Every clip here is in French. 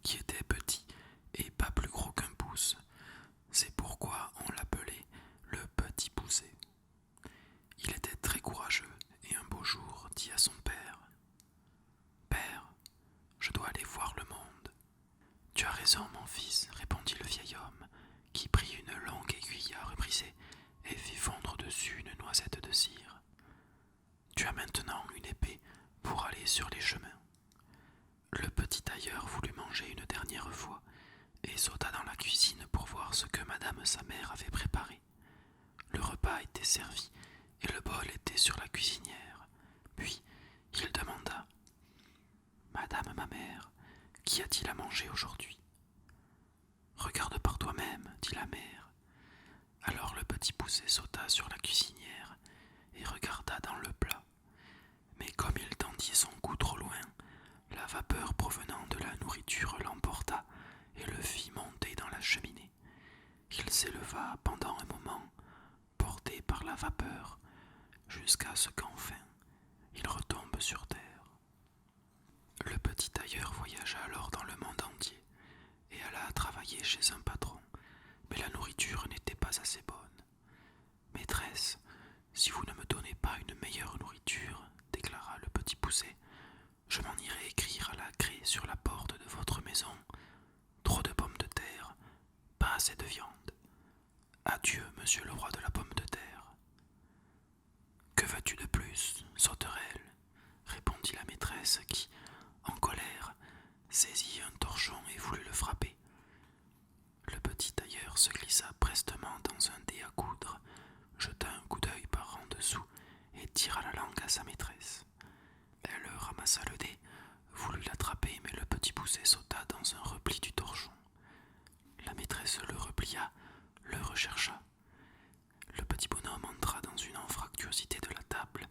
qui était petit et pas plus gros qu'un pouce. C'est pourquoi on l'appelait le petit poucet. Il était très courageux et un beau jour dit à son père: Père, je dois aller voir le monde. Tu as raison, mon fils, répondit le vieil homme, qui prit une longue aiguille à rebriser et fit fondre dessus une noisette de cire. Tu as maintenant une épée pour aller sur les chemins. Le petit tailleur voulut manger une dernière fois et sauta dans la cuisine pour voir ce que madame sa mère avait préparé. Le repas était servi et le bol était sur la cuisinière. Puis il demanda: Madame ma mère, qu'y a-t-il à manger aujourd'hui? Regarde par toi-même, dit la mère. Alors le petit poucet sauta sur la cuisinière et regarda dans le plat. Mais comme il tendit son cou trop loin, la vapeur provenant de la nourriture l'emporta et le fit monter dans la cheminée. Il s'éleva pendant un moment, porté par la vapeur, jusqu'à ce qu'enfin il retombe sur terre. Le petit tailleur voyagea alors dans le monde entier et alla travailler chez un patron, mais la nourriture n'était pas assez bonne. Maîtresse, si vous ne me donnez pas une meilleure nourriture, déclara le petit poucet, je m'en irai écrire à la craie sur la porte de votre maison: trop de pommes de terre, pas assez de viande. Adieu, monsieur le roi de la pomme de terre. Que veux-tu de plus, sauterelle? Répondit la maîtresse qui, en colère, saisit un torchon et voulut le frapper. Le petit tailleur se glissa prestement dans un dé à coudre, jeta un coup d'œil par en dessous et tira la langue à sa maîtresse. Elle ramassa le dé, voulut l'attraper, mais le petit poucet sauta dans un repli du torchon. La maîtresse le replia, le rechercha. Le petit bonhomme entra dans une anfractuosité de la table.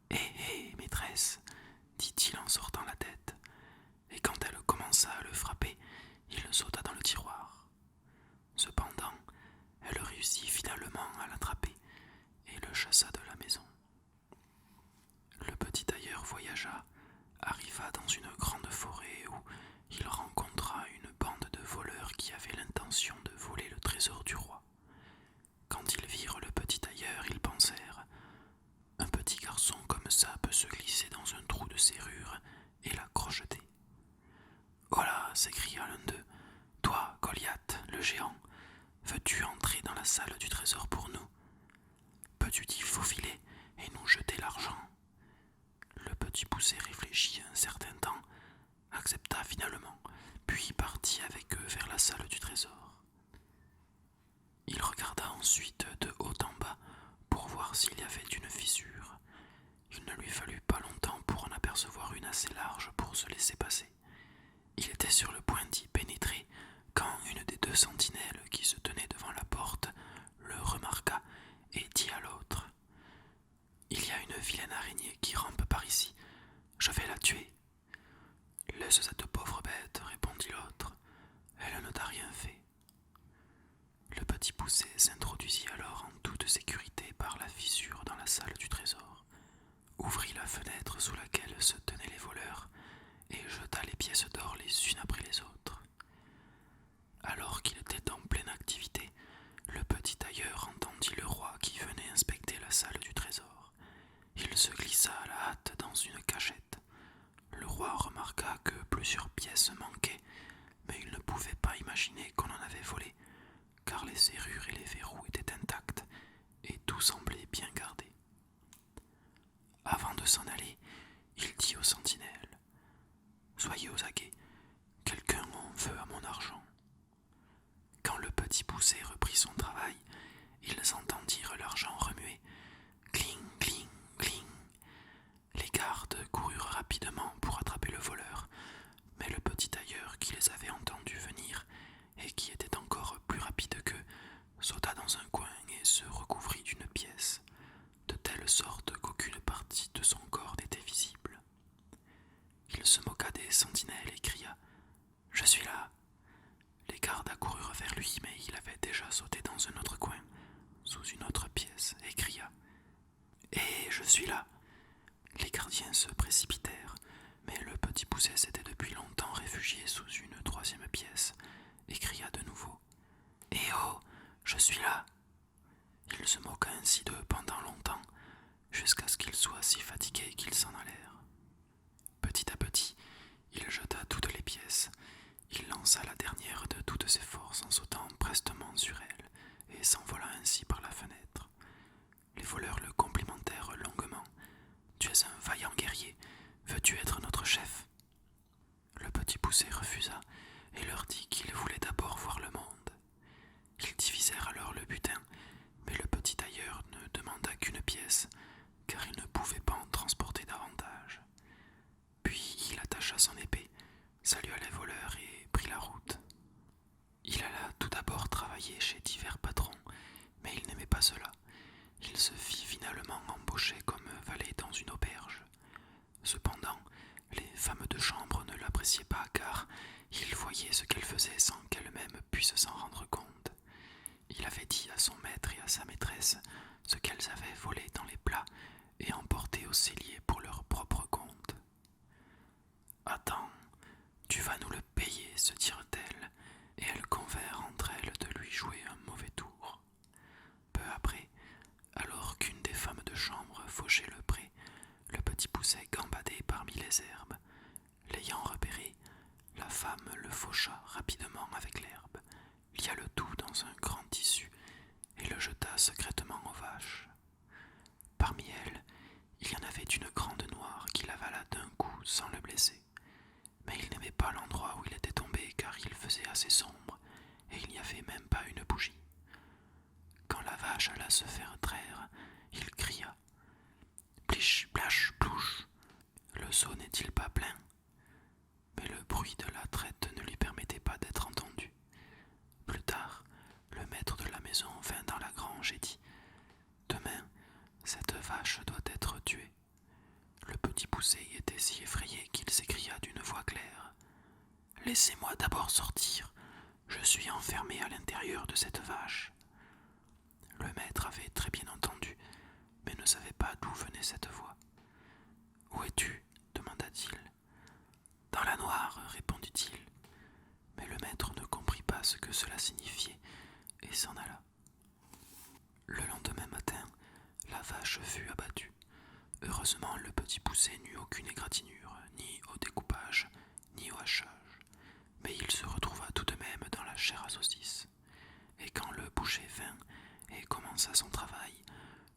Hé, maîtresse, dit-il en sortant la tête, et quand elle commença à le frapper, il sauta dans le tiroir. Cependant, elle réussit finalement à l'attraper et le chassa de la maison. Le petit tailleur voyagea, arriva dans une grande forêt où il rencontra une bande de voleurs qui avaient l'intention de voler le trésor du roi. Quand ils virent le petit tailleur, ils pensèrent: un petit garçon comme ça peut se glisser dans un trou de serrure et la crocheter. Oh là, s'écria l'un d'eux, toi, Goliath, le géant, veux-tu entrer dans la salle du trésor pour nous? Peux-tu t'y faufiler et nous jeter l'argent? Le petit poucet réfléchit un certain temps, accepta finalement, puis partit avec eux vers la salle du trésor. Il regarda ensuite de haut en bas pour voir s'il y avait une fissure. Il ne lui fallut pas longtemps pour en apercevoir une assez large pour se laisser passer. Il était sur le point d'y pénétrer quand une des deux sentinelles qui se tenaient devant la porte le remarqua et dit à l'autre: Il y a une vilaine araignée qui rampe par ici. Je vais la tuer. Laisse cette pauvre bête, répondit l'autre. Elle ne t'a rien fait. Le petit poucet s'introduisit alors en toute sécurité par la fissure dans la salle du trésor, ouvrit la fenêtre sous laquelle se tenaient les voleurs et jeta les pièces d'or les unes après les autres. Alors qu'il était en pleine activité, le petit tailleur entendit le roi qui venait inspecter la salle du trésor. Il se glissa à la hâte dans une cachette. Le roi remarqua que plusieurs pièces manquaient, mais il ne pouvait pas imaginer qu'on en avait volé, car les serrures et les verrous étaient intacts et tout semblait bien gardé. Avant de s'en aller, il dit aux sentinelles: Soyez aux aguets, quelqu'un en veut à mon argent. Quand le petit poucet reprit son travail, ils entendirent l'argent remuer. Cling, cling, cling. Les gardes coururent rapidement pour attraper le voleur, mais le petit tailleur qui les avait entendus venir et qui était encore plus rapide qu'eux sauta dans un coin et se recouvrit d'une pièce, de telle sorte qu'aucune partie de son corps n'était visible. Il se moqua des sentinelles et cria: Je suis là. Les gardes accoururent vers lui, mais il avait déjà sauté dans un autre coin, sous une autre pièce, et cria: je suis là. Les gardiens se précipitèrent, mais le petit poucet s'était depuis longtemps réveillé réfugier sous une troisième pièce et cria de nouveau « Eh oh, je suis là !» Il se moqua ainsi d'eux pendant longtemps, jusqu'à ce qu'ils soient si fatigués qu'ils s'en allèrent. Petit à petit, il jeta toutes les pièces. Il lança la dernière de toutes ses forces en sautant prestement sur elle et s'envola ainsi par la fenêtre. Les voleurs le complimentèrent longuement. « Tu es un vaillant guerrier. Veux-tu être notre chef ?» Le petit poucet refusa et leur dit qu'il voulait d'abord voir le monde. Ils divisèrent alors le butin, mais le petit tailleur ne demanda qu'une pièce, car il ne pouvait pas en transporter davantage. Puis il attacha son épée, salua les voleurs et prit la route. Il alla tout d'abord travailler chez divers patrons, mais il n'aimait pas cela. Il se fit finalement embaucher comme valet dans une auberge. Cependant, les femmes de chambre ne l'appréciaient pas car il voyait ce qu'elle faisait sans qu'elle-même puisse s'en rendre compte. Il avait dit à son maître et à sa maîtresse ce qu'elles avaient volé dans les plats et emporté au cellier pour leur propre compte. « Attends, tu vas nous le payer, se dirent-elles, et elles convinrent entre elles de lui jouer un mauvais tour. Peu après, alors qu'une des femmes de chambre fauchait le pré, le petit poucet gambadait parmi les herbes. L'ayant repéré, la femme le faucha rapidement avec l'herbe, lia le tout dans un grand tissu et le jeta secrètement aux vaches. Parmi elles, il y en avait une grande noire qui l'avala d'un coup sans le blesser. Mais il n'aimait pas l'endroit où il était tombé car il faisait assez sombre et il n'y avait même pas une bougie. Quand la vache alla se faire traire, il cria « Pliche, plache, plouche !» Le seau n'est-il pas plein ? Mais le bruit de la traite ne lui permettait pas d'être entendu. Plus tard, le maître de la maison vint dans la grange et dit « Demain, cette vache doit être tuée. » Le petit poucet était si effrayé qu'il s'écria d'une voix claire « Laissez-moi d'abord sortir, je suis enfermé à l'intérieur de cette vache. » Le maître avait très bien entendu, mais ne savait pas d'où venait cette voix. « Où es-tu ? » demanda-t-il. « Dans la noire, répondit-il. Mais le maître ne comprit pas ce que cela signifiait et s'en alla. Le lendemain matin, la vache fut abattue. Heureusement, le petit poucet n'eut aucune égratignure, ni au découpage, ni au hachage. Mais il se retrouva tout de même dans la chair à saucisse. Et quand le boucher vint et commença son travail,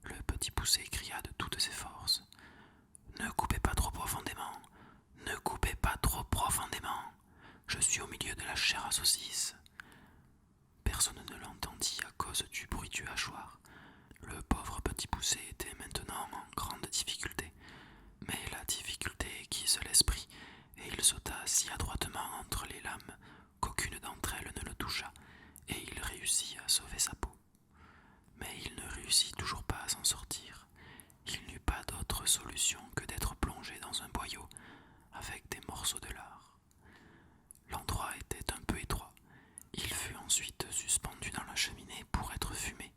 le petit poucet cria de toutes ses forces « Ne coupez pas trop profondément, ne coupez pas trop profondément, je suis au milieu de la chair à saucisse. » Personne ne l'entendit à cause du bruit du hachoir. Le pauvre petit poucet était maintenant en grande difficulté, mais la difficulté aiguise l'esprit, et il sauta si adroitement entre les lames qu'aucune d'entre elles ne le toucha, et il réussit à sauver sa peau. Mais il ne réussit toujours pas à s'en sortir. Il n'eut pas d'autre solution que d'être plongé dans un boyau avec des morceaux de lard. L'endroit était un peu étroit. Il fut ensuite suspendu dans la cheminée pour être fumé,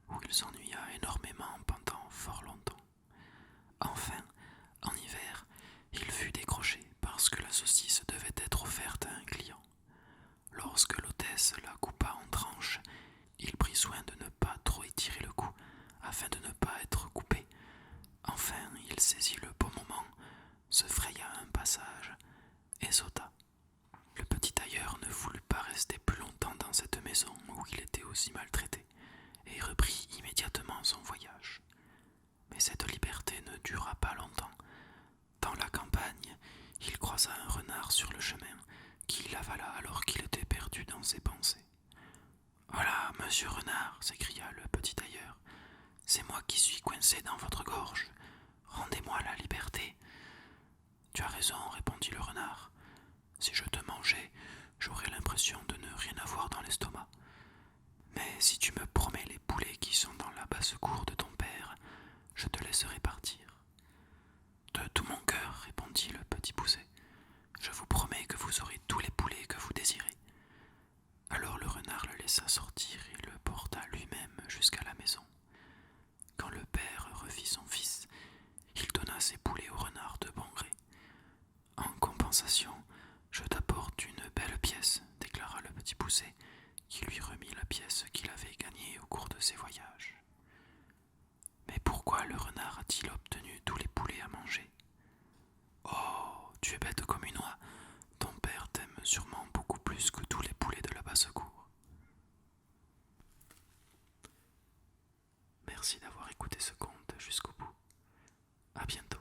où il s'ennuya énormément pendant fort longtemps. Enfin, en hiver, il fut décroché parce que la saucisse devait être offerte à un client. Lorsque l'hôtesse la coupa en tranches, il prit soin de ne pas trop étirer le cou afin de ne pas être coupé. Enfin, il saisit le bon moment, se fraya un passage et sauta. Le petit tailleur ne voulut pas rester plus longtemps dans cette maison où il était aussi maltraité et reprit immédiatement son voyage. Mais cette liberté ne dura pas longtemps. Dans la campagne, il croisa un renard sur le chemin qui l'avala alors qu'il était perdu dans ses pensées. « Voilà, monsieur Renard, s'écria le petit tailleur, c'est moi qui suis coincé dans votre gorge. Rendez-moi la liberté. » « Tu as raison, répondit le renard. Si je te mangeais, j'aurais l'impression de ne rien avoir dans l'estomac. Mais si tu me promets les poulets qui sont dans la basse-cour de ton père, je te laisserai partir. » « De tout mon cœur, répondit le petit poucet. Je vous promets que vous aurez tous les poulets que vous désirez. Alors le renard le laissa sortir et le porta lui-même jusqu'à la maison. Quand le père revit son fils, il donna ses poulets au renard de bon gré. En compensation, je t'apporte belle pièce, déclara le petit poucet, qui lui remit la pièce qu'il avait gagnée au cours de ses voyages. Mais pourquoi le renard a-t-il obtenu tous les poulets à manger? Oh, tu es bête comme une oie. Ton père t'aime sûrement beaucoup plus que tous les poulets de la basse-cour. Merci d'avoir écouté ce conte jusqu'au bout. À bientôt.